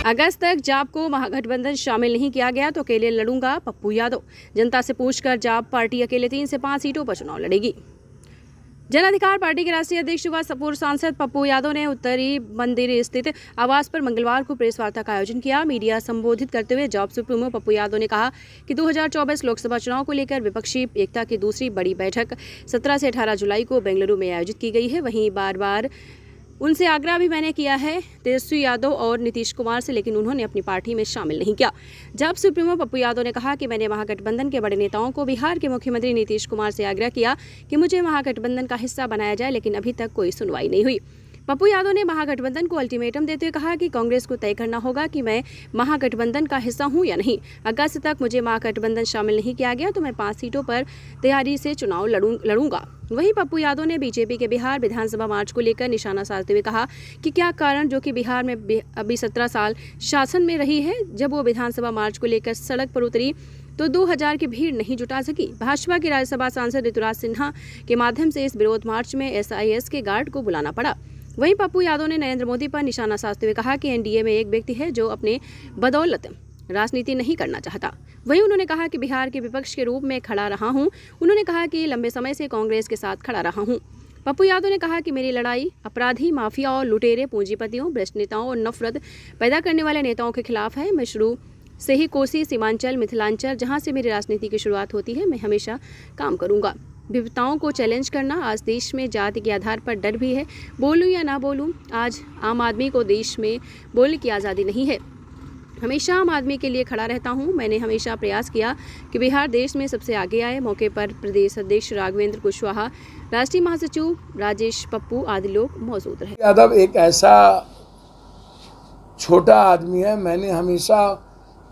अगस्त तक जाप को महागठबंधन शामिल नहीं किया गया तो अकेले लड़ूंगा पप्पू यादव। जनता से पूछकर जाप पार्टी अकेले 3 से 5 सीटों पर चुनाव लड़ेगी। जन अधिकार पार्टी के राष्ट्रीय अध्यक्ष युवा पूर्व सांसद पप्पू यादव ने उत्तरी मंदिर स्थित आवास पर मंगलवार को प्रेस वार्ता का आयोजन किया। मीडिया संबोधित करते हुए जॉब सुप्रीमो पप्पू यादव ने कहा कि 2024 लोकसभा चुनाव को लेकर विपक्षी एकता की दूसरी बड़ी बैठक 17 से 18 जुलाई को बेंगलुरु में आयोजित की गई है। वहीं बार बार उनसे आग्रह भी मैंने किया है तेजस्वी यादव और नीतीश कुमार से, लेकिन उन्होंने अपनी पार्टी में शामिल नहीं किया। जब सुप्रीमो पप्पू यादव ने कहा कि मैंने महागठबंधन के बड़े नेताओं को बिहार के मुख्यमंत्री नीतीश कुमार से आग्रह किया कि मुझे महागठबंधन का हिस्सा बनाया जाए, लेकिन अभी तक कोई सुनवाई नहीं हुई। पप्पू यादव ने महागठबंधन को अल्टीमेटम देते हुए कहा कि कांग्रेस को तय करना होगा कि मैं महागठबंधन का हिस्सा हूं या नहीं। अगस्त तक मुझे महागठबंधन शामिल नहीं किया गया तो मैं 5 सीटों पर तैयारी से चुनाव लड़ूंगा। वहीं पप्पू यादव ने बीजेपी के बिहार विधानसभा मार्च को लेकर निशाना साधते हुए कहा कि क्या कारण जो कि बिहार में अभी 17 साल शासन में रही है, जब वो विधानसभा मार्च को लेकर सड़क पर उतरी तो 2000 की भीड़ नहीं जुटा सकी। भाजपा के राज्यसभा सांसद ऋतुराज सिन्हा के माध्यम से इस विरोध मार्च में SIS के गार्ड को बुलाना पड़ा। वहीं पप्पू यादव ने नरेंद्र मोदी पर निशाना साधते हुए कहा कि एनडीए में एक व्यक्ति है जो अपने बदौलत राजनीति नहीं करना चाहता। वहीं उन्होंने कहा कि बिहार के विपक्ष के रूप में खड़ा रहा हूं। उन्होंने कहा कि लंबे समय से कांग्रेस के साथ खड़ा रहा हूं। पप्पू यादव ने कहा कि मेरी लड़ाई अपराधी, माफिया और लुटेरे, पूंजीपतियों, भ्रष्ट नेताओं और नफरत पैदा करने वाले नेताओं के खिलाफ है। मैं शुरू से ही कोसी, सीमांचल, मिथिलांचल, जहां से मेरी राजनीति की शुरुआत होती है, मैं हमेशा काम करूंगा। विविधताओं को चैलेंज करना। आज देश में जाति के आधार पर डर भी है। बोलूं या ना बोलूं, आज आम आदमी को देश में बोलने की आज़ादी नहीं है। हमेशा आम आदमी के लिए खड़ा रहता हूं। मैंने हमेशा प्रयास किया कि बिहार देश में सबसे आगे आए। मौके पर प्रदेश अध्यक्ष राघवेंद्र कुशवाहा, राष्ट्रीय महासचिव राजेश पप्पू आदि लोग मौजूद रहे। यादव एक ऐसा छोटा आदमी है, मैंने हमेशा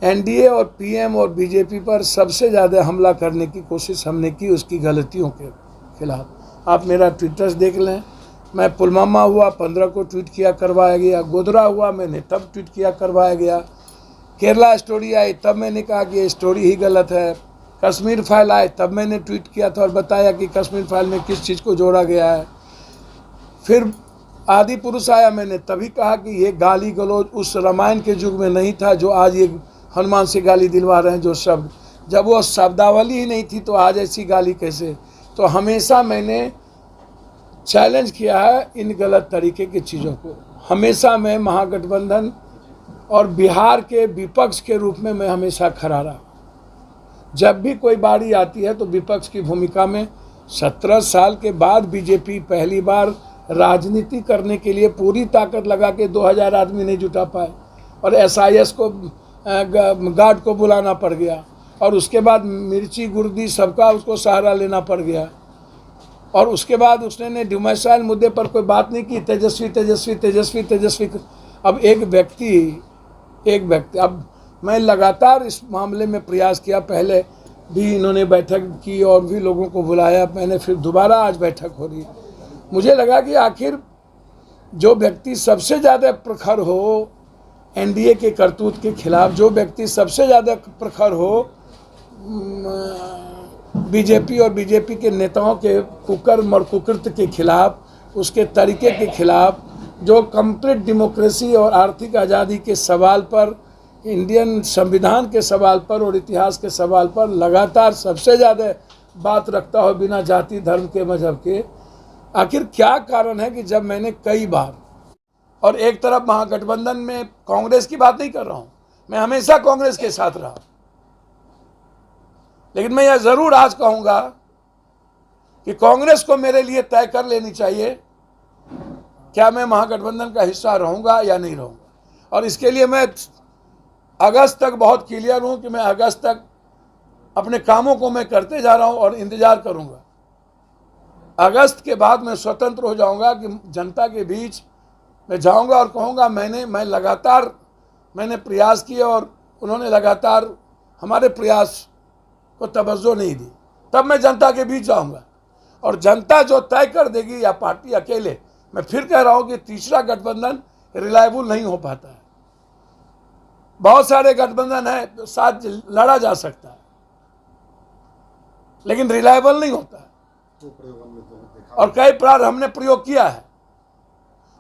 एनडीए और पीएम और बीजेपी पर सबसे ज़्यादा हमला करने की कोशिश हमने की, उसकी गलतियों के खिलाफ। आप मेरा ट्विटर्स देख लें, मैं पुलवामा हुआ 15 को ट्वीट किया करवाया गया, गोधरा हुआ मैंने तब ट्वीट किया करवाया गया, केरला स्टोरी आई तब मैंने कहा कि ये स्टोरी ही गलत है, कश्मीर फाइल आए तब मैंने ट्वीट किया था और बताया कि कश्मीर फाइल में किस चीज़ को जोड़ा गया है। फिर आदि पुरुष आया, मैंने तभी कहा कि ये गाली गलौज उस रामायण के युग में नहीं था जो आज ये हनुमान से गाली दिलवा रहे हैं। जो शब्द, जब वो शब्दावली ही नहीं थी तो आज ऐसी गाली कैसे। तो हमेशा मैंने चैलेंज किया है इन गलत तरीके की चीज़ों को। हमेशा मैं महागठबंधन और बिहार के विपक्ष के रूप में मैं हमेशा खड़ा रहा। जब भी कोई बारी आती है तो विपक्ष की भूमिका में 17 साल के बाद बीजेपी पहली बार राजनीति करने के लिए पूरी ताकत लगा के 2000 आदमी नहीं जुटा पाए और SIS को गार्ड को बुलाना पड़ गया और उसके बाद मिर्ची गुर्दी सबका उसको सहारा लेना पड़ गया और उसके बाद उसने डोमिसाइल मुद्दे पर कोई बात नहीं की। तेजस्वी तेजस्वी तेजस्वी तेजस्वी। अब एक व्यक्ति अब मैं लगातार इस मामले में प्रयास किया। पहले भी इन्होंने बैठक की और भी लोगों को बुलाया, मैंने फिर दोबारा आज बैठक हो रही है। मुझे लगा कि आखिर जो व्यक्ति सबसे ज़्यादा प्रखर हो एनडीए के करतूत के खिलाफ, जो व्यक्ति सबसे ज़्यादा प्रखर हो बीजेपी और बीजेपी के नेताओं के कुकर्म और कुकृत्य के खिलाफ, उसके तरीके के खिलाफ, जो कंप्लीट डेमोक्रेसी और आर्थिक आज़ादी के सवाल पर, इंडियन संविधान के सवाल पर और इतिहास के सवाल पर लगातार सबसे ज़्यादा बात रखता हो बिना जाति धर्म के मजहब के। आखिर क्या कारण है कि जब मैंने कई बार, और एक तरफ महागठबंधन में कांग्रेस की बात नहीं कर रहा हूं, मैं हमेशा कांग्रेस के साथ रहा, लेकिन मैं यह जरूर आज कहूंगा कि कांग्रेस को मेरे लिए तय कर लेनी चाहिए क्या मैं महागठबंधन का हिस्सा रहूंगा या नहीं रहूंगा। और इसके लिए मैं अगस्त तक बहुत क्लियर हूं कि मैं अगस्त तक अपने कामों को मैं करते जा रहा हूं और इंतजार करूंगा। अगस्त के बाद मैं स्वतंत्र हो जाऊंगा कि जनता के बीच मैं जाऊंगा और कहूंगा मैं लगातार मैंने प्रयास किए और उन्होंने लगातार हमारे प्रयास को तवज्जो नहीं दी। तब मैं जनता के बीच जाऊंगा और जनता जो तय कर देगी या पार्टी अकेले, मैं फिर कह रहा हूं कि तीसरा गठबंधन रिलायबल नहीं हो पाता है। बहुत सारे गठबंधन है, साथ लड़ा जा सकता है, लेकिन रिलायबल नहीं होता है। और कई बार हमने प्रयोग किया है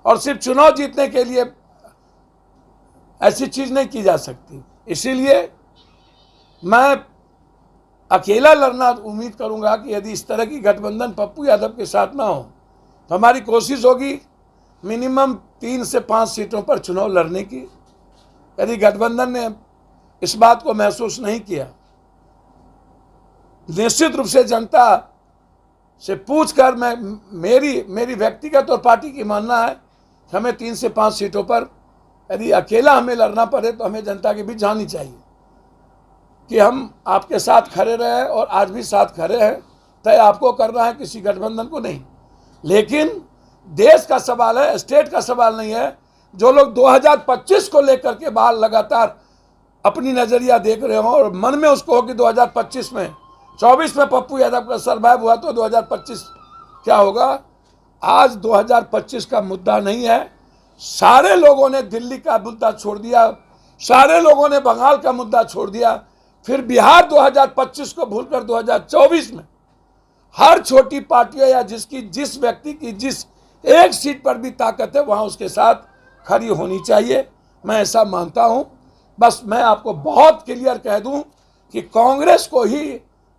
और सिर्फ चुनाव जीतने के लिए ऐसी चीज नहीं की जा सकती। इसीलिए मैं अकेला लड़ना उम्मीद करूंगा कि यदि इस तरह की गठबंधन पप्पू यादव के साथ ना हो तो हमारी कोशिश होगी मिनिमम 3 से 5 सीटों पर चुनाव लड़ने की। यदि गठबंधन ने इस बात को महसूस नहीं किया, निश्चित रूप से जनता से पूछकर मेरी व्यक्तिगत और पार्टी की मानना है कि हमें 3 से 5 सीटों पर यदि अकेला हमें लड़ना पड़े तो हमें जनता के बीच जानी चाहिए कि हम आपके साथ खड़े रहे और आज भी साथ खड़े हैं। तय आपको करना है, किसी गठबंधन को नहीं। लेकिन देश का सवाल है, स्टेट का सवाल नहीं है। जो लोग 2025 को लेकर के बाहर लगातार अपनी नजरिया देख रहे हो और मन में उसको हो कि 2025 में 24 में पप्पू यादव का सर्वाइव हुआ तो 2025 क्या होगा। आज 2025 का मुद्दा नहीं है। सारे लोगों ने दिल्ली का मुद्दा छोड़ दिया, सारे लोगों ने बंगाल का मुद्दा छोड़ दिया। फिर बिहार 2025 को भूलकर 2024 में हर छोटी पार्टियों या जिस व्यक्ति की जिस एक सीट पर भी ताकत है वहां उसके साथ खड़ी होनी चाहिए। मैं ऐसा मानता हूं। बस मैं आपको बहुत क्लियर कह दूं कि कांग्रेस को ही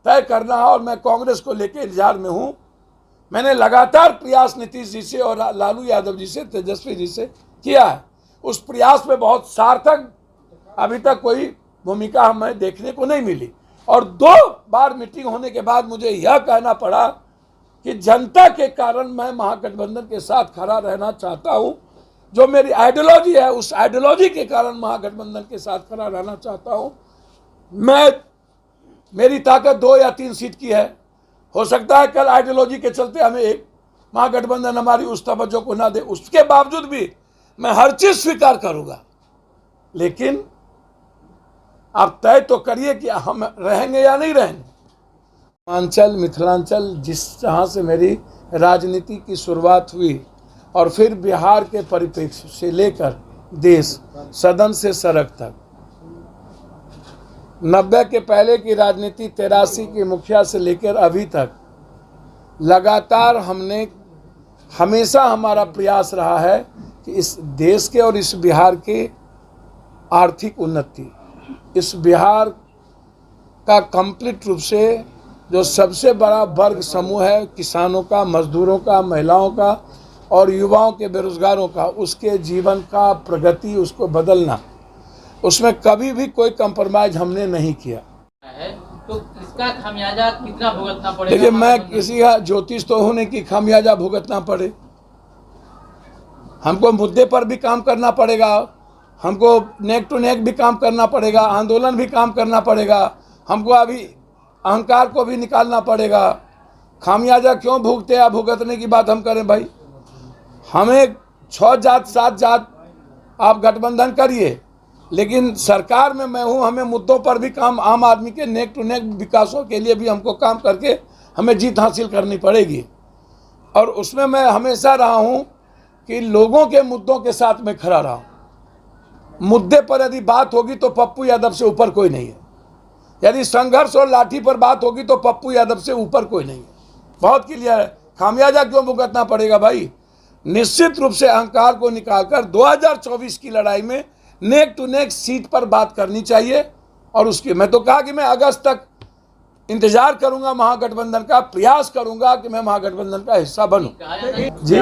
तय करना है और मैं कांग्रेस को लेकर इंतजार में हूं। मैंने लगातार प्रयास नीतीश जी से और लालू यादव जी से, तेजस्वी जी से किया है। उस प्रयास में बहुत सार्थक अभी तक कोई भूमिका हमें देखने को नहीं मिली। और 2 बार मीटिंग होने के बाद मुझे यह कहना पड़ा कि जनता के कारण मैं महागठबंधन के साथ खड़ा रहना चाहता हूं। जो मेरी आइडियोलॉजी है उस आइडियोलॉजी के कारण महागठबंधन के साथ खड़ा रहना चाहता हूं। मेरी ताकत 2 या 3 सीट की है। हो सकता है कल आइडियोलॉजी के चलते हमें एक महागठबंधन हमारी उस तवज्जो को ना दे, उसके बावजूद भी मैं हर चीज स्वीकार करूंगा। लेकिन आप तय तो करिए कि हम रहेंगे या नहीं रहेंगे। पूर्वांचल, मिथिलांचल, जहाँ से मेरी राजनीति की शुरुआत हुई और फिर बिहार के परिप्रेक्ष्य से लेकर देश, सदन से सड़क तक, 90 के पहले की राजनीति, 83 के मुखिया से लेकर अभी तक लगातार हमने हमेशा हमारा प्रयास रहा है कि इस देश के और इस बिहार के आर्थिक उन्नति, इस बिहार का कंप्लीट रूप से जो सबसे बड़ा वर्ग समूह है किसानों का, मजदूरों का, महिलाओं का और युवाओं के, बेरोजगारों का, उसके जीवन का प्रगति, उसको बदलना, उसमें कभी भी कोई कंप्रोमाइज हमने नहीं किया है। तो इसका खामियाजा कितना भुगतना पड़ेगा? देखिए, मैं किसी का ज्योतिष तो हूं नहीं कि खामियाजा भुगतना पड़े। हमको मुद्दे पर भी काम करना पड़ेगा, हमको नेक टू नेक भी काम करना पड़ेगा, आंदोलन भी काम करना पड़ेगा, हमको अभी अहंकार को भी निकालना पड़ेगा। खामियाजा क्यों भुगते या भुगतने की बात हम करें भाई? हमें 6 जात 7 जात आप गठबंधन करिए, लेकिन सरकार में मैं हूं। हमें मुद्दों पर भी काम, आम आदमी के नेक टू नेक विकासों के लिए भी हमको काम करके हमें जीत हासिल करनी पड़ेगी। और उसमें मैं हमेशा रहा हूं कि लोगों के मुद्दों के साथ मैं खड़ा रहा हूं। मुद्दे पर यदि बात होगी तो पप्पू यादव से ऊपर कोई नहीं है। यदि संघर्ष और लाठी पर बात होगी तो पप्पू यादव से ऊपर कोई नहीं है। बहुत क्लियर है। खामियाजा क्यों भुगतना पड़ेगा भाई? निश्चित रूप से अहंकार को निकालकर 2024 की लड़ाई में नेक टू नेक सीट पर बात करनी चाहिए। और उसकी मैं तो कहा कि मैं अगस्त तक इंतजार करूंगा, महागठबंधन का प्रयास करूंगा कि मैं महागठबंधन का हिस्सा बनूं। जी,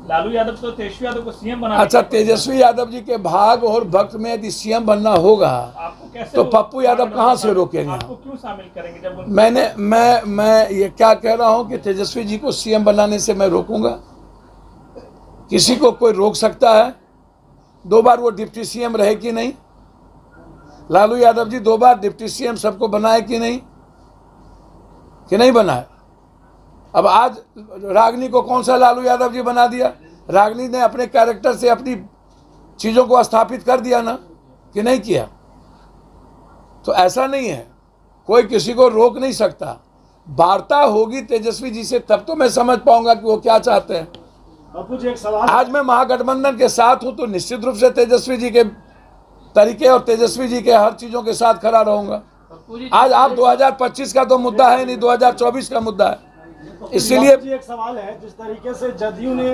लालू यादव तो तेजस्वी यादव को सीएम बना। अच्छा, तेजस्वी यादव जी के भाग और भक्त में यदि सीएम बनना होगा आपको कैसे तो पप्पू यादव कहां से रोकेंगे? आपको क्यों शामिल करेंगे जब मैं ये क्या कह रहा हूं कि तेजस्वी जी को सीएम बनाने से मैं रोकूंगा? किसी को कोई रोक सकता है? 2 बार वो डिप्टी सीएम रहे कि नहीं? लालू यादव जी 2 बार डिप्टी सीएम सबको बनाए कि नहीं बनाए? अब आज रागनी को कौन सा लालू यादव जी बना दिया? रागनी ने अपने कैरेक्टर से अपनी चीजों को स्थापित कर दिया ना, कि नहीं किया? तो ऐसा नहीं है, कोई किसी को रोक नहीं सकता। वार्ता होगी तेजस्वी जी से तब तो मैं समझ पाऊंगा कि वो क्या चाहते हैं। एक सवाल, आज मैं महागठबंधन के साथ हूं तो निश्चित रूप से तेजस्वी जी के तरीके और तेजस्वी जी के हर चीजों के साथ खड़ा रहूंगा। आज आप 2025 का तो मुद्दा है नहीं, 2024 का मुद्दा है। इसीलिए एक सवाल है, जिस तरीके से जदयू ने